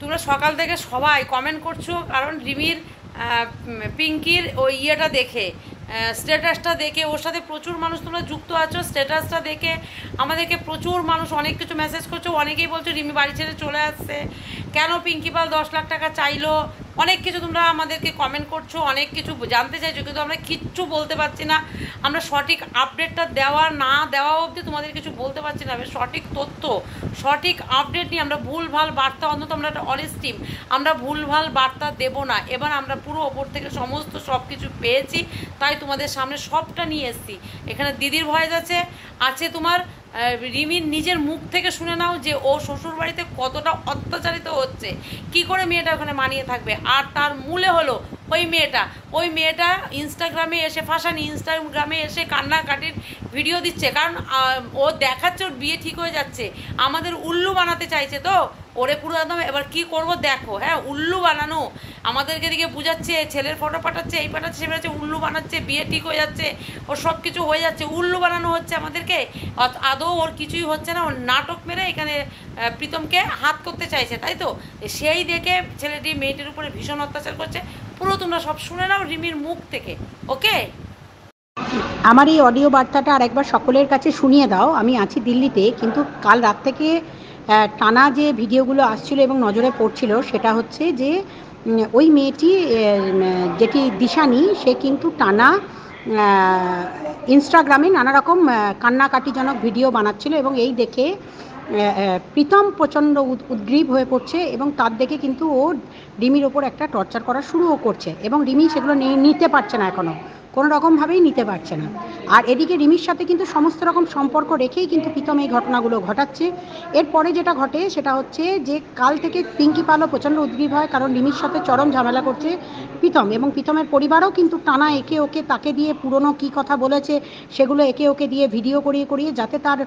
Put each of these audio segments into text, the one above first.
তোমরা সকাল থেকে সবাই কমেন্ট করছো, কারণ রিমির পিঙ্কির ওই ইয়েটা দেখে, স্ট্যাটাসটা দেখে, ওর সাথে প্রচুর মানুষ তোমরা যুক্ত আছো। স্ট্যাটাসটা দেখে আমাদেরকে প্রচুর মানুষ অনেক কিছু মেসেজ করছো। অনেকেই বলছো রিমি বাড়ি ছেড়ে চলে আসছে, কেন পিঙ্কি পাল 10 লাখ টাকা চাইলো, অনেক কিছু তোমরা আমাদেরকে কমেন্ট করছো, অনেক কিছু জানতে চাইছো, কিন্তু আমরা কিচ্ছু বলতে পারছি না। আমরা সঠিক আপডেটটা দেওয়া না দেওয়া অবধি তোমাদের কিছু বলতে পারছি না। সঠিক তথ্য, সঠিক আপডেট নিয়ে আমরা ভুলভাল বার্তা, অন্তত আমরা একটা অনেস্ট টিম, আমরা ভুলভাল বার্তা দেবো না। এবার আমরা পুরো ওপর থেকে সমস্ত সব কিছু পেয়েছি, তাই তোমাদের সামনে সবটা নিয়ে এসেছি। এখানে দিদির ভয়েস আছে তোমার রিমির নিজের মুখ থেকে শুনে নাও যে ও শ্বশুর বাড়িতে কতটা অত্যাচারিত হচ্ছে, কি করে মেয়েটা ওখানে মানিয়ে থাকবে। আর তার মূলে হলো ওই মেয়েটা ইনস্টাগ্রামে এসে ফাঁসানি, ইনস্টাগ্রামে এসে কান্নাকাটির ভিডিও দিচ্ছে, কারণ ও দেখাচ্ছে ওর বিয়ে ঠিক হয়ে যাচ্ছে, আমাদের উল্লু বানাতে চাইছে। তো ওরে পুরো একদম এবার কি করব দেখো, হ্যাঁ উল্লু বানানো, আমাদেরকে দিকে বুঝাচ্ছে, ছেলের ফটো পাঠাচ্ছে, এই পাঠাচ্ছে, সে পাঠাচ্ছে, উল্লু বানাচ্ছে, বিয়ে ঠিক হয়ে যাচ্ছে, ওর সব কিছু হয়ে যাচ্ছে, উল্লু বানানো হচ্ছে আমাদেরকে। আদৌ ওর কিছুই হচ্ছে না, ওর নাটক মেরে এখানে প্রীতমকে হাত করতে চাইছে, তাই তো? সেই দেখে ছেলেটি মেয়েটির উপরে ভীষণ অত্যাচার করছে। পুরো তোমরা সব শুনে নাও রিমির মুখ থেকে, ওকে? আমার এই অডিও বার্তাটা আরেকবার সকলের কাছে শুনিয়ে দাও। আমি আছি দিল্লিতে, কিন্তু কাল রাত থেকে টানা যে ভিডিওগুলো আসছিল এবং নজরে পড়ছিল, সেটা হচ্ছে যে ওই মেয়েটি যেটি দিশানি, সে কিন্তু টানা ইনস্টাগ্রামে নানা রকম কান্নাকাটিজনক ভিডিও বানাচ্ছিল, এবং এই দেখে প্রীতম প্রচণ্ড উদ্গ্রীব হয়ে পড়ছে, এবং তার দেখে কিন্তু ও রিমির ওপর একটা টর্চার করা শুরুও করছে, এবং রিমি সেগুলো নিতে পারছে না, এখনও কোনো রকমভাবেই নিতে পারছে না। আর এদিকে রিমির সাথে কিন্তু সমস্ত রকম সম্পর্ক রেখেই কিন্তু প্রীতম এই ঘটনাগুলো ঘটাচ্ছে। এরপরে যেটা ঘটে সেটা হচ্ছে যে কাল থেকে পিঙ্কি পালও প্রচণ্ড উদ্গ্রীব হয়, কারণ রিমির সাথে চরম ঝামেলা করছে প্রীতম, এবং প্রীতমের পরিবারও কিন্তু টানা একে ওকে তাকে দিয়ে পুরনো কী কথা বলেছে সেগুলো একে ওকে দিয়ে ভিডিও করিয়ে করিয়ে, যাতে তার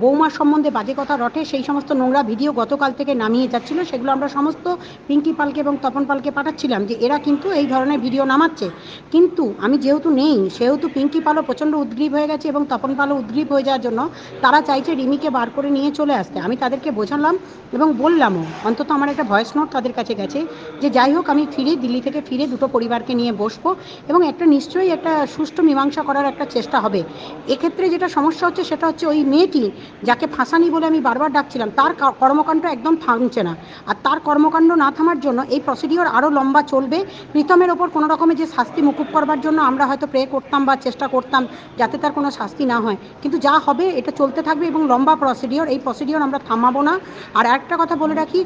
বৌমার সম্বন্ধে বাজে কথা রটে, সেই সমস্ত নোংরা ভিডিও গতকাল থেকে নামিয়ে যাচ্ছিল। সেগুলো আমরা সমস্ত পিঙ্কি পালকে এবং তপন পালকে পাঠাচ্ছিলাম যে এরা কিন্তু এই ধরনের ভিডিও নামাচ্ছে। কিন্তু আমি যেহেতু নেই, সেহেতু পিঙ্কি পালও প্রচণ্ড উদ্গ্রীব হয়ে গেছে, এবং তপন পালও উদ্গ্রীব হয়ে যাওয়ার জন্য তারা চাইছে রিমিকে বার করে নিয়ে চলে আসতে। আমি তাদেরকে বোঝালাম এবং বললামও, অন্তত আমার একটা ভয়েস নোট তাদের কাছে গেছে, যে যাই হোক আমি দিল্লি থেকে ফিরে দুটো পরিবারকে নিয়ে বসবো, এবং একটা নিশ্চয়ই একটা সুষ্ঠু মীমাংসা করার একটা চেষ্টা হবে। এক্ষেত্রে যেটা সমস্যা হচ্ছে সেটা হচ্ছে ওই মেয়েটি যাকে ফাঁসানি বলে আমি বারবার ডাকছিলাম, তার কর্মকাণ্ড একদম থামছে না। আর তার কর্মকাণ্ড না থামার জন্য এই প্রসিডিওর আরও লম্বা চলবে। প্রীতমের ওপর কোনো রকমের যে শাস্তি মুকুব করবার জন্য আমরা হয়তো প্রে করতাম বা চেষ্টা করতাম যাতে তার কোনো শাস্তি না হয়, কিন্তু যা হবে এটা চলতে থাকবে, এবং লম্বা প্রসিডিওর, এই প্রসিডিওর আমরা থামাবো না। আর একটা কথা বলে রাখি,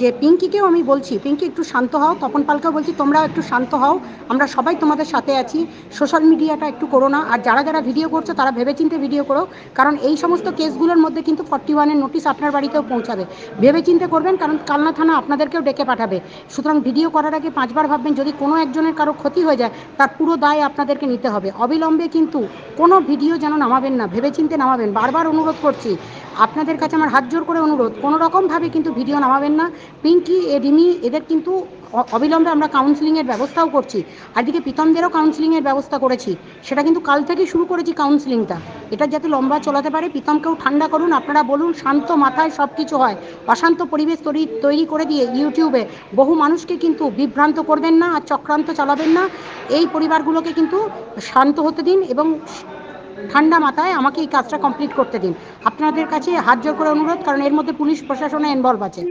যে পিঙ্কিকেও আমি বলছি, পিঙ্কি একটু শান্ত হও, তপন পালকেও বলছি তোমরাও একটু শান্ত হও, আমরা সবাই তোমাদের সাথে আছি। সোশ্যাল মিডিয়াটা একটু করো না, আর যারা যারা ভিডিও করছো তারা ভেবেচিন্তে ভিডিও করো, কারণ এই সমস্ত কেসগুলোর মধ্যে কিন্তু 41-এর নোটিশ আপনার বাড়িতেও পৌঁছাবে। ভেবেচিন্তে করবেন, কারণ কালনা থানা আপনাদেরকেও ডেকে পাঠাবে। সুতরাং ভিডিও করার আগে 5বার ভাববেন, যদি কোনো একজনের কারো ক্ষতি হয়ে যায় তার পুরো দায় আপনাদেরকে নিতে হবে। অবিলম্বে কিন্তু কোনো ভিডিও যেন নামাবেন না, ভেবেচিন্তে নামাবেন, বারবার অনুরোধ করছি আপনাদের কাছে, আমার হাত জোর করে অনুরোধ, কোনো রকমভাবে কিন্তু ভিডিও নামাবেন না। পিঙ্কি, রিমি, এদের কিন্তু অবিলম্বে আমরা কাউন্সিলিংয়ের ব্যবস্থাও করছি। আর দিকে প্রীতমদেরও কাউন্সিলিংয়ের ব্যবস্থা করেছি, সেটা কিন্তু কাল থেকেই শুরু করেছি কাউন্সিলিংটা। এটা যাতে লম্বা চলাতে পারে, প্রীতমকেও ঠান্ডা করুন, আপনারা বলুন শান্ত মাথায় সব কিছু হয়। অশান্ত পরিবেশ তৈরি করে দিয়ে ইউটিউবে বহু মানুষকে কিন্তু বিভ্রান্ত করবেন না, আর চক্রান্ত চালাবেন না। এই পরিবারগুলোকে কিন্তু শান্ত হতে দিন, এবং ঠান্ডা মাথায় আমাকে এই কাজটা কমপ্লিট করতে দিন। আপনাদের কাছে হাত জোর করে অনুরোধ, কারণ এর মধ্যে পুলিশ প্রশাসনে ইনভলভ আছে।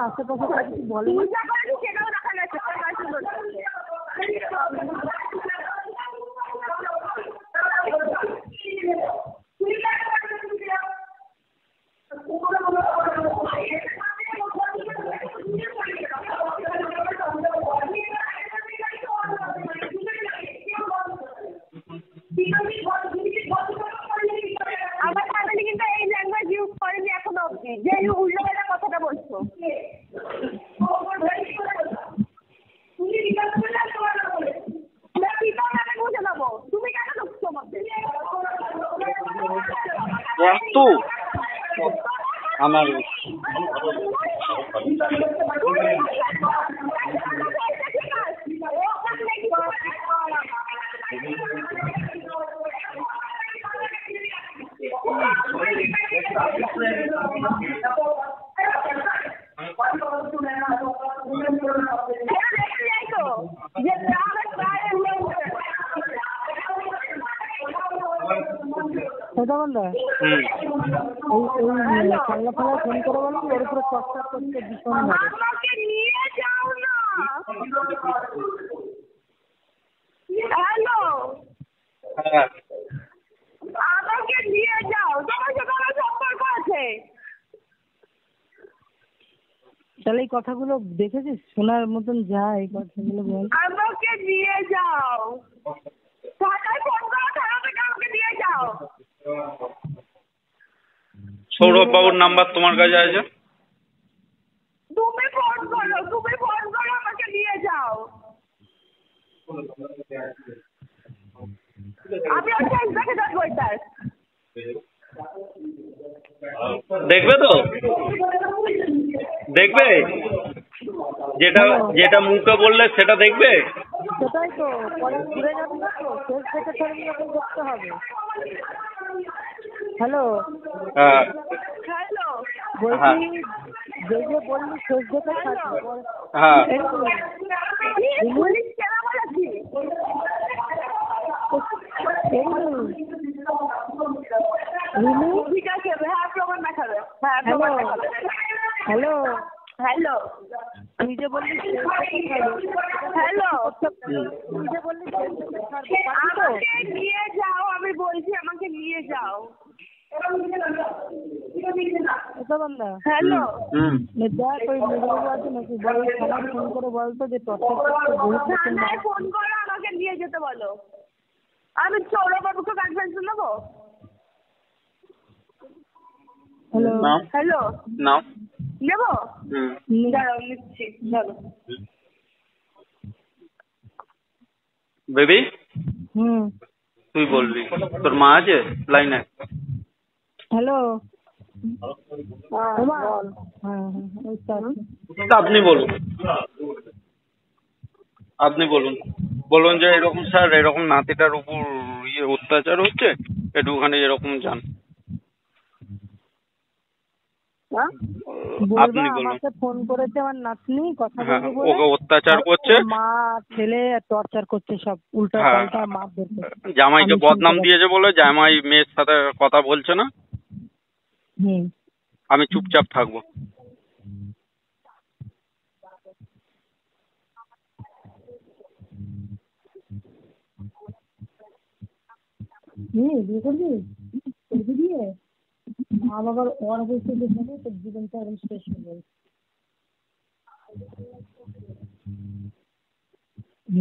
আশেপাশে বলে আমার ফোন করে বলো ওর উপরে চর্চা করতে ভীষণ আমাকে নিয়ে যাও না। হ্যালো, আমাকে নিয়ে যাও, তোমার সাথে আমার সম্পর্ক আছে। তাহলে এই কথাগুলো দেখেছিস শোনার মতন যায় এই কথাগুলো বল। আমাকে নিয়ে যাও, থানায় ফোন করো, থানা থেকে আমাকে নিয়ে যাও। সৌরভ বাবুর নাম্বার তোমার কাছে আছে? তুমি ফোন করো, আমাকে নিয়ে যাও। আমি আর শেষ দেখে যাবো এটার। দেখবে তো, দেখবে যেটা যেটা মুখে বললে সেটা দেখবে। সেটাই তো, পরে ঘুরে যাবি না তো, শেষ দেখে ছাড়বি যখন দেখতে হবে। হ্যালো, হ্যাঁ হ্যালো, বলছি যে যে বললি শেষ দেখে ছাড়বি। হ্যাঁ পুলিশ কেন বলেছি? ঠিক আছে, হ্যাঁ প্রমাণ দেখাবে, হ্যাঁ প্রমাণ দেখাবে। হ্যালো হ্যালো, তুই যে বললি হ্যালো, তুই যে বললি আমাকে নিয়ে যাও, আমি বলছি আমাকে নিয়ে যাও। হ্যালো, দেখ ওই মেজবাবু আছে নাকি বল, থানায় ফোন করে বলতো যে থানায় ফোন করো, আমাকে নিয়ে যেতে বলো। আমি সৌরভবাবুকে কনফারেন্স নেবো। হ্যালো হ্যালো, নাও। নেবো, দাঁড়াও নিচ্ছি, চলো। বেবি তুই বলবি, তোর মা আছে লাইনে? হ্যালো আপনি বলুন, আপনি বলুন, বলুন যে এরকম স্যার এরকম নাতিটার উপর অত্যাচার হচ্ছে, একটুখানি এরকম জান। আপনি বলুন। আমাকে ফোন করেছে আমার নাতনি, কথা হ্যাঁ, বলবো ওকে অত্যাচার করছে, মা ছেলে টর্চার করছে, সব উল্টা পাল্টা মারধর করছে। জামাইকে বদনাম দিয়েছে বলে জামাই মেয়ের সাথে কথা বলছে না, আমি চুপচাপ থাকবো। বিয়ে করবি? করবি বিয়ে? মা বাবার ওর বলছে যে তোর জীবনটা এখন শেষ হয়ে যাবে।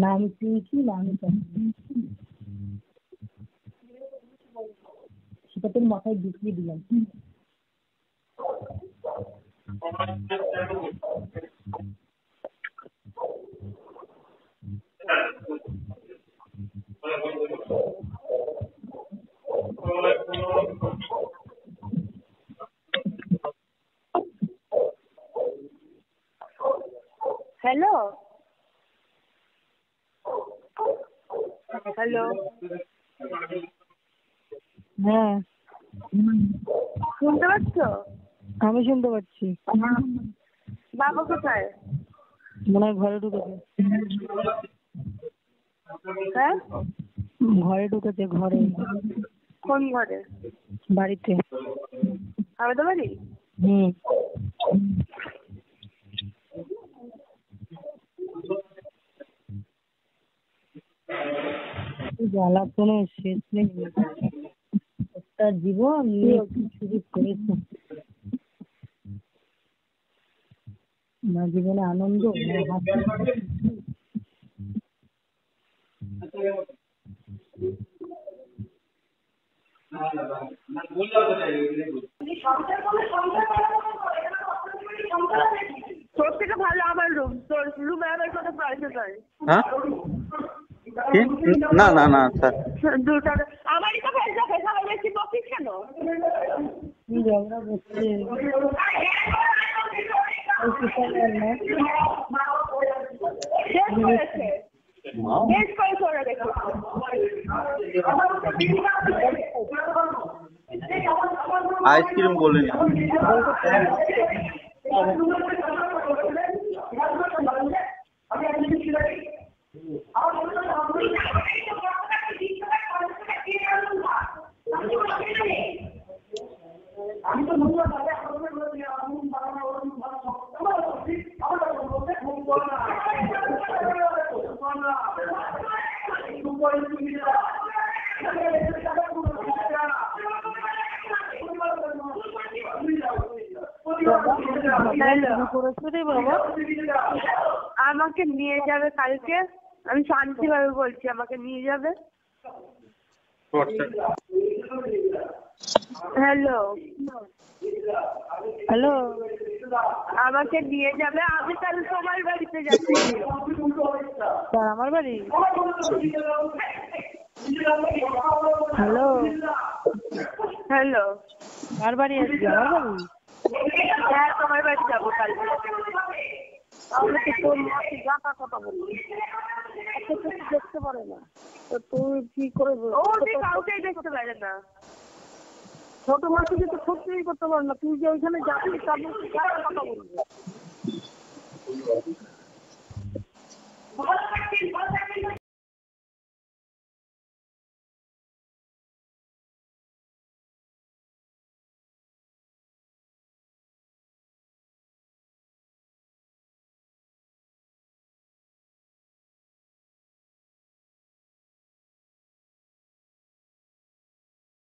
নাম কি নাম সেটা তোর মাথায় ঢুকিয়ে দিলাম। হ্যালো, হ্যালো, হ্যাঁ শুনতে পাচ্ছ? আমি শুনতে পাচ্ছি। বাবা কোথায়? মনে হয় ঘরে ঢুকেছে। হ্যাঁ, ঘরে ঢুকেছে, ঘরে। কোন ঘরে? বাড়িতে। আমাদের বাড়ি? জ্বালাতনের শেষ নেই, তার জীবন শুরু করেছে না, জীবনে আনন্দ না হাসি। তোর থেকে ভালো আমার রুম, তোর রুমে আমার কোনো পয়সা নাই। হ্যাঁ না না না স্যার, আমারই তো পয়সা, বেশি বকিস কেন? ঝগড়া করছে ওই কিষানের না শেষ করেছে ওরা দেখো আইসক্রিম বলে আমাকে নিয়ে যাবে কালকে, আমি শান্তিভাবে বলছি, আমাকে নিয়ে যাবে। হ্যালো হ্যালো আমাকে নিয়ে যাবে, আমি কাল তোমার বাড়িতে যাচ্ছি। আমার বাড়ি হ্যালো হ্যালো কার বাড়ি আসবে? আমার বাড়ি? হ্যাঁ তোমার বাড়ি যাবো কালকে। তাহলে তো তোর মাকে গাঁটা কথা বলবি, দেখতে পারে না তো তুই কি করে ও কাউকেই দেখতে পারে না। ছোট মাকে তো সত্যিই করতে পারে না, তুই যে ওইখানে যাবি তারপর গাঁটা কথা বলবি।